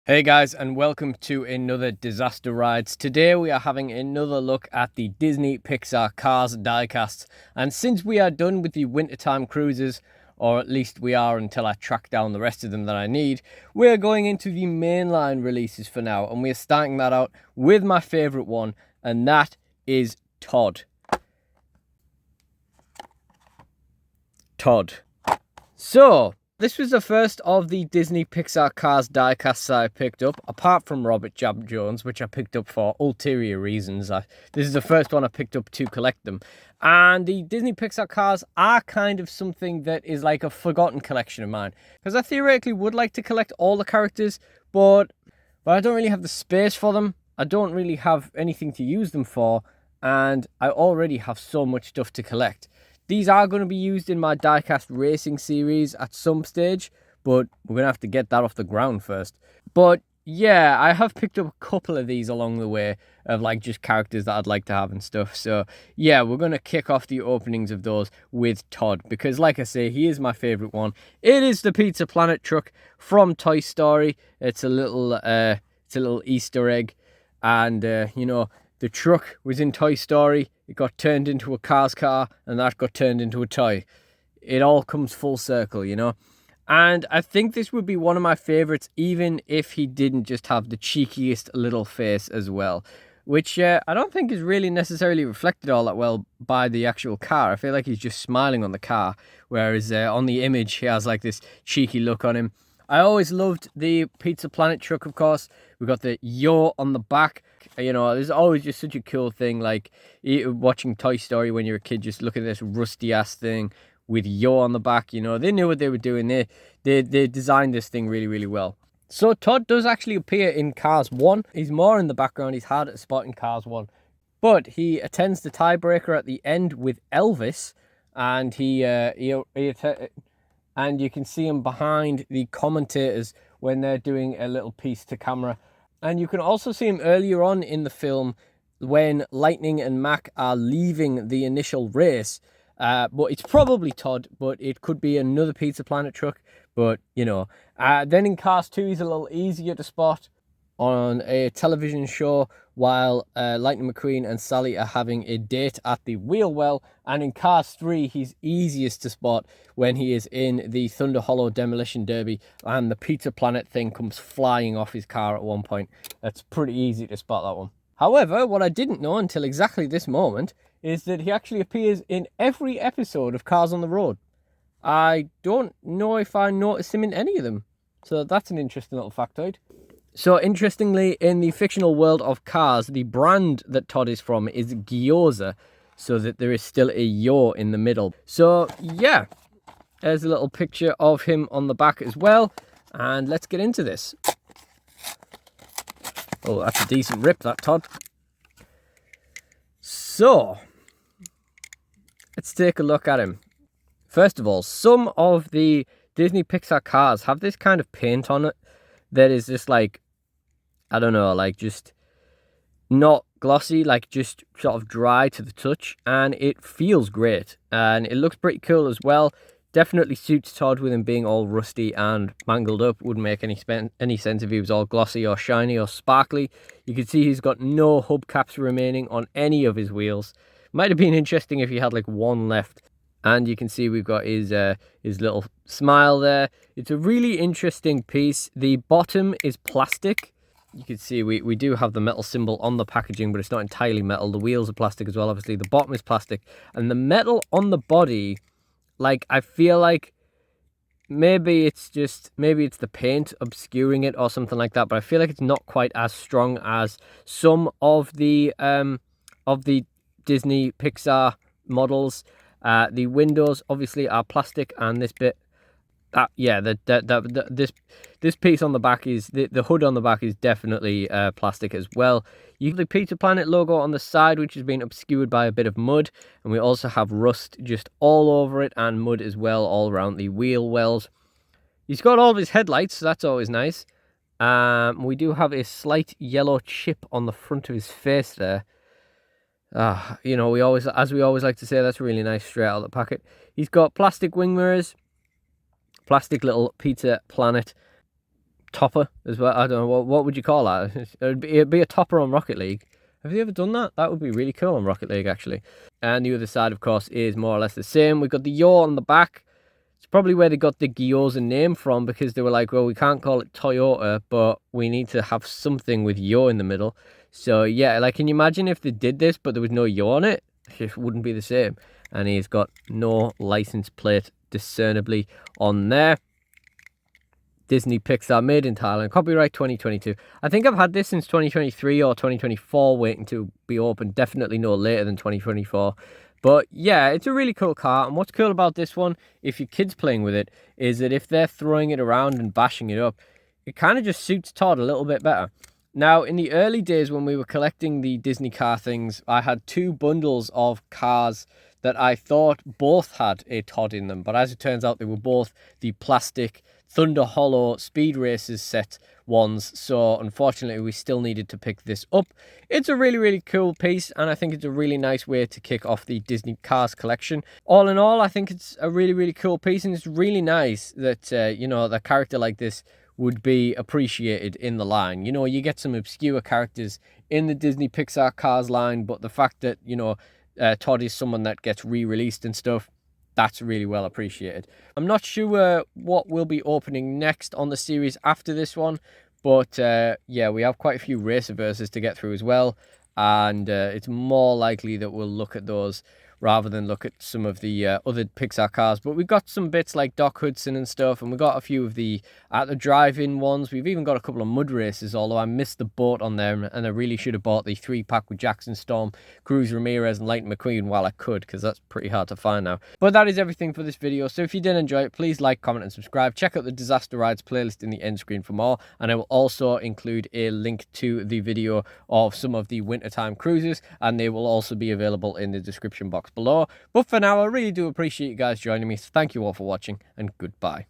Hey guys, and welcome to another Disaster Rides. Today we are having another look at the Disney Pixar Cars diecasts. And since we are done with the wintertime cruises, or at least we are until I track down the rest of them that I need, we're going into the mainline releases for now. And we're starting that out with my favourite one, and that is Todd. So, this was the first of the Disney Pixar Cars diecasts I picked up, apart from Robert Jab Jones, which I picked up for ulterior reasons. This is the first one I picked up to collect them. And the Disney Pixar Cars are kind of something that is like a forgotten collection of mine. Because I theoretically would like to collect all the characters, but I don't really have the space for them. I don't really have anything to use them for, and I already have so much stuff to collect. These are going to be used in my diecast racing series at some stage, but we're going to have to get that off the ground first. But yeah, I have picked up a couple of these along the way of like just characters that I'd like to have and stuff. So yeah, we're going to kick off the openings of those with Todd, because like I say, he is my favourite one. It is the Pizza Planet truck from Toy Story. It's a little Easter egg, and the truck was in Toy Story. It got turned into a Cars car, and that got turned into a toy. It all comes full circle, you know? And I think this would be one of my favourites, even if he didn't just have the cheekiest little face as well, which I don't think is really necessarily reflected all that well by the actual car. I feel like he's just smiling on the car, whereas on the image, he has like this cheeky look on him. I always loved the Pizza Planet truck, of course. We got the Yo on the back. You know, there's always just such a cool thing, like watching Toy Story when you're a kid, just looking at this rusty-ass thing with Yo on the back. You know, they knew what they were doing. They designed this thing really, really well. So Todd does actually appear in Cars 1. He's more in the background. He's hard at spot in Cars 1. But he attends the tiebreaker at the end with Elvis, and and you can see him behind the commentators when they're doing a little piece to camera. And you can also see him earlier on in the film when Lightning and Mac are leaving the initial race. But it's probably Todd, but it could be another Pizza Planet truck. But, you know. Then in Cars 2, he's a little easier to spot on a television show while Lightning McQueen and Sally are having a date at the wheel well. And in Cars 3, he's easiest to spot when he is in the Thunder Hollow Demolition Derby and the Pizza Planet thing comes flying off his car at one point. That's pretty easy to spot that one. However, what I didn't know until exactly this moment is that he actually appears in every episode of Cars on the Road. I don't know if I noticed him in any of them. So that's an interesting little factoid. So interestingly, in the fictional world of Cars, the brand that Todd is from is Gyoza, so that there is still a Yo in the middle. So yeah, there's a little picture of him on the back as well. And let's get into this. Oh, that's a decent rip, that Todd. So, let's take a look at him. First of all, some of the Disney Pixar cars have this kind of paint on it that is just like, I don't know, like just not glossy, like just sort of dry to the touch, and it feels great, and it looks pretty cool as well. Definitely suits Todd with him being all rusty and mangled up. Wouldn't make any sense if he was all glossy or shiny or sparkly. You can see he's got no hubcaps remaining on any of his wheels. Might have been interesting if he had like one left. And you can see we've got his little smile there. It's a really interesting piece. The bottom is plastic. You can see we do have the metal symbol on the packaging, but it's not entirely metal. The wheels are plastic as well, obviously. The bottom is plastic. And the metal on the body, like, I feel like maybe it's the paint obscuring it or something like that, but I feel like it's not quite as strong as some of the Disney Pixar models. The windows obviously are plastic, and this bit, this piece on the back is the hood on the back is definitely plastic as well. You have the Pizza Planet logo on the side, which has been obscured by a bit of mud, and we also have rust just all over it and mud as well all around the wheel wells. He's got all of his headlights, so that's always nice. We do have a slight yellow chip on the front of his face there. You know, we always like to say, that's really nice straight out of the packet. He's got plastic wing mirrors, plastic little Pizza Planet topper as well. I don't know, what would you call that? It'd be a topper on Rocket League. Have you ever done that? That would be really cool on Rocket League, actually. And the other side, of course, is more or less the same. We've got the yaw on the back. It's probably where they got the Gyoza name from, because they were like, well, we can't call it Toyota, but we need to have something with yaw in the middle. So, yeah, like, can you imagine if they did this, but there was no yaw on it? It wouldn't be the same. And he's got no license plate discernibly on there. Disney Pixar, made in Thailand, copyright 2022. I think I've had this since 2023 or 2024, waiting to be open. Definitely no later than 2024. But yeah, it's a really cool car. And what's cool about this one, if your kid's playing with it, is that if they're throwing it around and bashing it up, it kind of just suits Todd a little bit better. Now, in the early days when we were collecting the Disney car things, I had 2 bundles of cars that I thought both had a Todd in them. But as it turns out, they were both the plastic Thunder Hollow Speed Racers set ones. So unfortunately, we still needed to pick this up. It's a really, really cool piece, and I think it's a really nice way to kick off the Disney Cars collection. All in all, I think it's a really, really cool piece, and it's really nice that, you know, a character like this would be appreciated in the line. You know, you get some obscure characters in the Disney Pixar Cars line, but the fact that, you know, Todd is someone that gets re-released and stuff, that's really well appreciated. I'm not sure what will be opening next on the series after this one, but yeah, we have quite a few racer verses to get through as well, and it's more likely that we'll look at those rather than look at some of the other Pixar cars. But we've got some bits like Doc Hudson and stuff, and we've got a few of the at the drive-in ones. We've even got a couple of mud races, although I missed the boat on them, and I really should have bought the 3-pack with Jackson Storm, Cruz Ramirez, and Lightning McQueen while I could, because that's pretty hard to find now. But that is everything for this video, so if you did enjoy it, please like, comment, and subscribe. Check out the Disaster Rides playlist in the end screen for more, and I will also include a link to the video of some of the wintertime cruises, and they will also be available in the description box below. But for now, I really do appreciate you guys joining me, so thank you all for watching, and goodbye.